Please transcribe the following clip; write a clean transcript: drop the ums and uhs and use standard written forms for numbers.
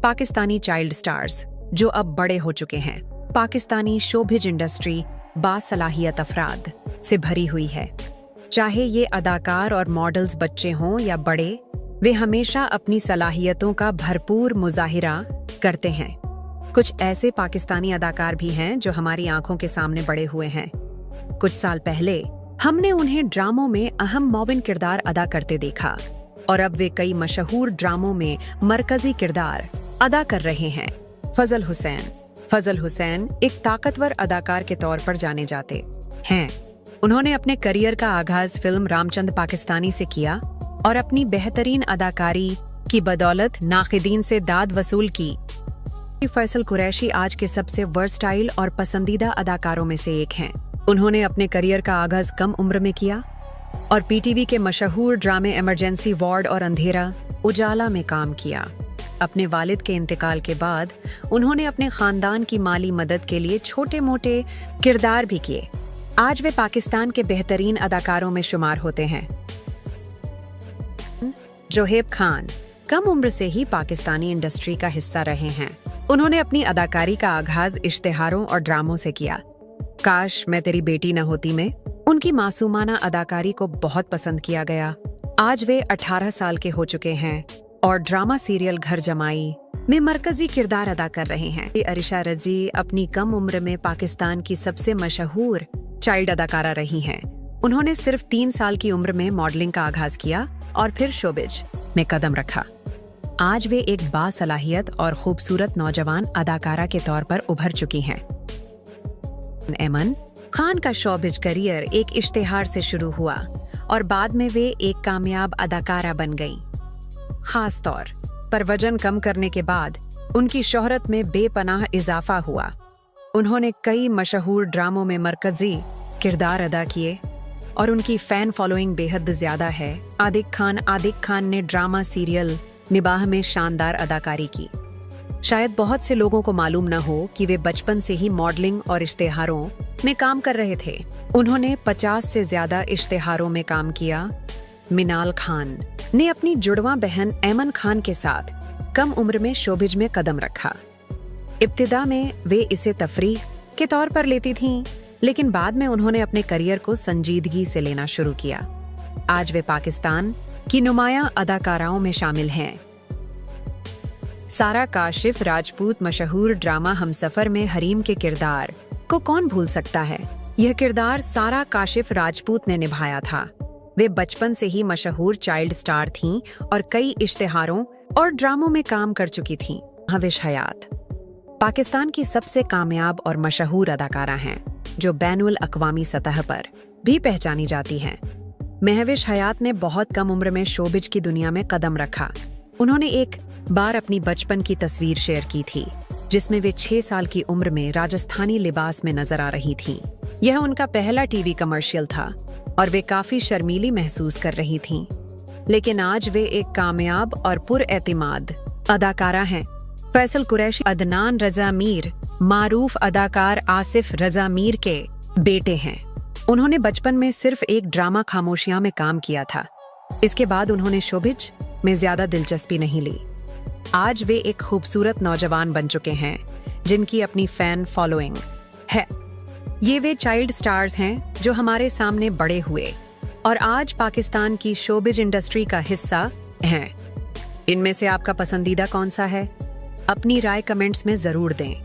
Pakistani child stars जो अब बड़े हो चुके हैं। पाकिस्तानी शोबिज इंडस्ट्री बासलाहियत अफराद से भरी हुई है। चाहे ये अदाकार और मॉडल्स बच्चे हों या बड़े, वे हमेशा अपनी सलाहियतों का भरपूर मुजाहिरा करते हैं। कुछ ऐसे पाकिस्तानी अदाकार भी हैं जो हमारी आंखों के सामने बड़े हुए हैं। कुछ साल पहले हमने उन्हें ड्रामों में अहम मॉविन किरदार अदा करते देखा और अब वे कई मशहूर ड्रामों में मरकजी किरदार अदा कर रहे हैं। फजल हुसैन एक ताकतवर अदाकार के तौर पर जाने जाते हैं। उन्होंने अपने करियर का आगाज फिल्म रामचंद पाकिस्तानी से किया और अपनी बेहतरीन अदाकारी की बदौलत नाक़िदीन से दाद वसूल की। फैसल कुरैशी आज के सबसे वर्सटाइल और पसंदीदा अदाकारों में से एक हैं। उन्होंने अपने करियर का आगाज कम उम्र में किया और पीटीवी के मशहूर ड्रामे इमरजेंसी वार्ड और अंधेरा उजाला में काम किया। अपने वालिद के इंतकाल के बाद उन्होंने अपने खानदान की माली मदद के लिए छोटे मोटे किरदार भी किए। आज वे पाकिस्तान के बेहतरीन अदाकारों में शुमार होते हैं। जोहेब खान कम उम्र से ही पाकिस्तानी इंडस्ट्री का हिस्सा रहे हैं। उन्होंने अपनी अदाकारी का आगाज इश्तिहारों और ड्रामों से किया। काश मैं तेरी बेटी न होती में उनकी मासूमाना अदाकारी को बहुत पसंद किया गया। आज वे 18 साल के हो चुके हैं और ड्रामा सीरियल घर जमाई में मरकजी किरदार अदा कर रहे हैं। अरिशा रजी अपनी कम उम्र में पाकिस्तान की सबसे मशहूर चाइल्ड अदाकारा रही हैं। उन्होंने सिर्फ 3 साल की उम्र में मॉडलिंग का आगाज किया और फिर शोबिज में कदम रखा। आज वे एक बासलाहियत और खूबसूरत नौजवान अदाकारा के तौर पर उभर चुकी हैं। एमन खान का शोबिज करियर एक इश्तिहार से शुरू हुआ और बाद में वे एक कामयाब अदाकारा बन गईं। खास तौर पर वजन कम करने के बाद उनकी शोहरत में बेपनाह इजाफा हुआ। उन्होंने कई मशहूर ड्रामों में मरकजी किरदार अदा किए और उनकी फैन फॉलोइंग बेहद ज्यादा है। आदिक खान ने ड्रामा सीरियल निबाह में शानदार अदाकारी की। शायद बहुत से लोगों को मालूम न हो कि वे बचपन से ही मॉडलिंग और इश्तिहारों में काम कर रहे थे। उन्होंने 50 से ज्यादा इश्तिहारों में काम किया। मिनाल खान ने अपनी जुड़वां बहन ऐमन खान के साथ कम उम्र में शोबिज में कदम रखा। इब्तिदा में वे इसे तफरीह के तौर पर लेती थीं, लेकिन बाद में उन्होंने अपने करियर को संजीदगी से लेना शुरू किया। आज वे पाकिस्तान की नुमायां अदाकाराओं में शामिल हैं। सारा काशिफ राजपूत मशहूर ड्रामा हमसफर में हरीम के किरदार को कौन भूल सकता है। यह किरदार सारा काशिफ राजपूत ने निभाया था। वे बचपन से ही मशहूर चाइल्ड स्टार थीं और कई इश्तिहारों और ड्रामों में काम कर चुकी थीं। महविश हयात पाकिस्तान की सबसे कामयाब और मशहूर अदाकारा हैं जो बैनुल अक़वामी सतह पर भी पहचानी जाती हैं। महविश हयात ने बहुत कम उम्र में शोबिज की दुनिया में कदम रखा। उन्होंने एक बार अपनी बचपन की तस्वीर शेयर की थी जिसमें वे 6 साल की उम्र में राजस्थानी लिबास में नजर आ रही थीं। यह उनका पहला टीवी कमर्शियल था और वे काफी शर्मीली महसूस कर रही थीं। लेकिन आज वे एक कामयाब और पुरएतिमाद अदाकारा हैं। फैसल कुरैशी अदनान रजा मीर मारूफ अदाकार आसिफ रजा मीर के बेटे हैं। उन्होंने बचपन में सिर्फ एक ड्रामा खामोशियां में काम किया था। इसके बाद उन्होंने शोबिज में ज्यादा दिलचस्पी नहीं ली। आज वे एक खूबसूरत नौजवान बन चुके हैं जिनकी अपनी फैन फॉलोइंग है। ये वे चाइल्ड स्टार्स हैं जो हमारे सामने बड़े हुए और आज पाकिस्तान की शोबिज इंडस्ट्री का हिस्सा हैं। इनमें से आपका पसंदीदा कौन सा है? अपनी राय कमेंट्स में जरूर दें।